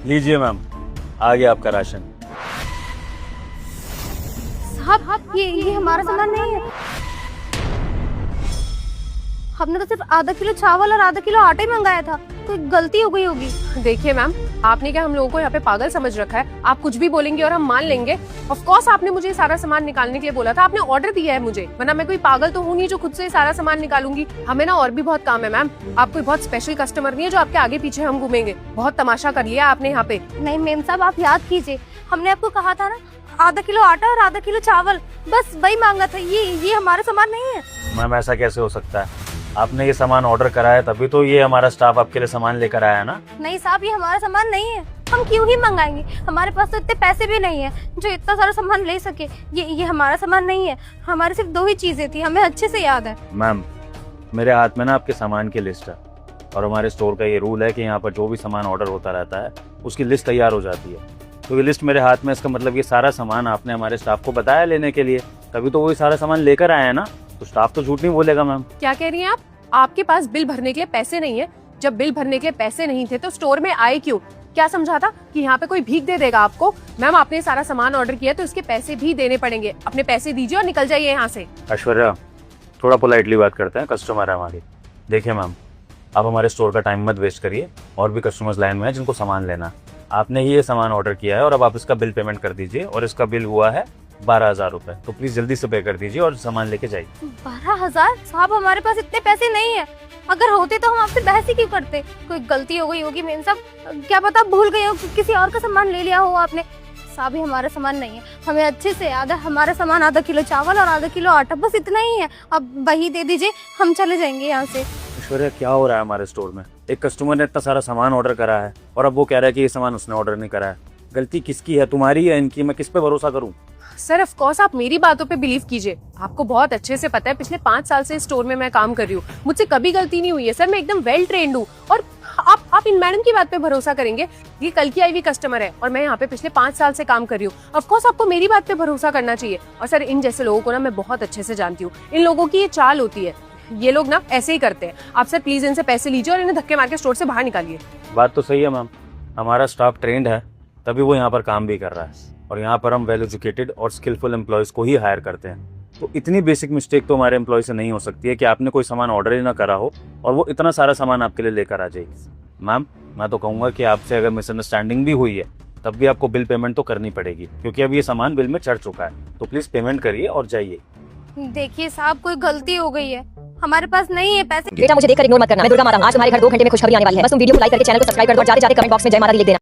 लीजिए मैम, आ गया आपका राशन। साहब ये हमारा सामान नहीं है। हमने तो सिर्फ आधा किलो चावल और आधा किलो आटा ही मंगाया था, कोई गलती हो गई होगी। देखिए मैम, आपने क्या हम लोगों को यहाँ पे पागल समझ रखा है? आप कुछ भी बोलेंगे और हम मान लेंगे। ऑफ कोर्स आपने मुझे सारा सामान निकालने के लिए बोला था, आपने ऑर्डर दिया है मुझे, वरना मैं कोई पागल तो हूँ नहीं जो खुद से सारा सामान निकालूंगी। हमें ना और भी बहुत काम है मैम, आप कोई बहुत स्पेशल कस्टमर नहीं है जो आपके आगे पीछे हम घूमेंगे। बहुत तमाशा कर लिया आपने यहाँ पे। नहीं मेम साहब, आप याद कीजिए, हमने आपको कहा था ना आधा किलो आटा और आधा किलो चावल, बस वही मांगा था। ये हमारा सामान नहीं है। मैम ऐसा कैसे हो सकता है? आपने ये सामान ऑर्डर कराया तभी तो ये हमारा स्टाफ आपके लिए सामान लेकर आया ना। नहीं साहब, ये हमारा सामान नहीं है। हम क्यों ही मंगाएंगे, हमारे पास तो इतने पैसे भी नहीं है जो इतना सारा सामान ले सके। ये हमारा सामान नहीं है। हमारे सिर्फ 2 ही चीजें थी, हमें अच्छे से याद है। मैम मेरे हाथ में ना आपके सामान की लिस्ट है और हमारे स्टोर का ये रूल है कि यहाँ पर जो भी सामान ऑर्डर होता रहता है उसकी लिस्ट तैयार हो जाती है। तो ये लिस्ट मेरे हाथ में, इसका मतलब ये सारा सामान आपने हमारे स्टाफ को बताया लेने के लिए, तभी तो वही सारा सामान लेकर आए हैं ना। तो स्टाफ तो झूठ नहीं बोलेगा मैम। क्या कह रही हैं आप? आपके पास बिल भरने के लिए पैसे नहीं है? जब बिल भरने के लिए पैसे नहीं थे तो स्टोर में आए क्यों? क्या समझा था कि यहाँ पे कोई भीख दे देगा आपको? मैम आपने सारा सामान ऑर्डर किया तो इसके पैसे भी देने पड़ेंगे। अपने पैसे दीजिए और निकल जाइए यहाँ से। ऐश्वर्या, थोड़ा पोलाइटली बात करते हैं, कस्टमर है हमारी। देखिए मैम, आप हमारे स्टोर का टाइम मत वेस्ट करिए, और भी कस्टमर्स लाइन में है जिनको सामान लेना। आपने ही ये सामान ऑर्डर किया है और अब आप इसका बिल पेमेंट कर दीजिए, और इसका बिल हुआ है 12,000 रुपए। तो प्लीज जल्दी से पे कर दीजिए और सामान लेके जाइए। 12,000? साहब हमारे पास इतने पैसे नहीं है। अगर होते तो हम आपसे बहस ही क्यों करते। कोई गलती हो गई होगी मेम साहब, क्या पता भूल गए हो, किसी और का सामान ले लिया हो आपने। साहब ये हमारा सामान नहीं है, हमें अच्छे से याद है। हमारा सामान आधा किलो चावल और आधा किलो आटा, बस इतना ही है। अब वही दे दीजिए, हम चले जाएंगे यहाँ से। ऐश्वर्या, क्या हो रहा है हमारे स्टोर में? एक कस्टमर ने इतना सारा सामान ऑर्डर करा है और अब वो कह रहा है कि ये सामान उसने ऑर्डर नहीं करा है। गलती किसकी है, तुम्हारी है इनकी? मैं किस पे भरोसा करूं? सर ऑफ कोर्स आप मेरी बातों पे बिलीव कीजिए। आपको बहुत अच्छे से पता है, पिछले 5 साल से इस स्टोर में मैं काम कर रही हूँ, मुझसे कभी गलती नहीं हुई है सर। मैं एकदम वेल ट्रेन्ड हूँ। और आप इन मैडम की बात पे भरोसा करेंगे? ये कल की आई हुई कस्टमर है और मैं यहाँ पे पिछले 5 साल से काम कर रही हूँ। ऑफ कोर्स आपको मेरी बात पे भरोसा करना चाहिए। और सर इन जैसे लोगों को ना मैं बहुत अच्छे से जानती हूँ। इन लोगों की ये चाल होती है, ये लोग ना ऐसे ही करते हैं। आप सर प्लीज इनसे पैसे लीजिए और इन्हें धक्के मार के स्टोर से बाहर निकालिए। बात तो सही है मैम, हमारा स्टाफ ट्रेंड है तभी वो यहाँ पर काम भी कर रहा है, और यहाँ पर हम वेल एजुकेटेड और स्किलफुल एम्प्लॉयज को ही हायर करते हैं। तो इतनी बेसिक मिस्टेक तो हमारे एम्प्लॉय से नहीं हो सकती है कि आपने कोई सामान ऑर्डर ही ना करा हो और वो इतना सारा सामान आपके लिए लेकर आ जाएगी। मैम मैं तो कहूँगा कि आपसे अगर मिसअंडरस्टैंडिंग भी हुई है तब भी आपको बिल पेमेंट तो करनी पड़ेगी, क्योंकि अब ये सामान बिल में चढ़ चुका है। तो प्लीज पेमेंट करिए और जाइए। देखिए साहब, कोई गलती हो गई है, हमारे पास नहीं है पैसे। बेटा मुझे देखकर इग्नोर मत करना, मैं दुर्गा माता हूं। आज तुम्हारे घर 2 घंटे में खुशखबरी आने वाली है। बस तुम वीडियो को लाइक करके चैनल को सब्सक्राइब कर दो और जाते जाते कमेंट बॉक्स में जय माता दी लिख देना।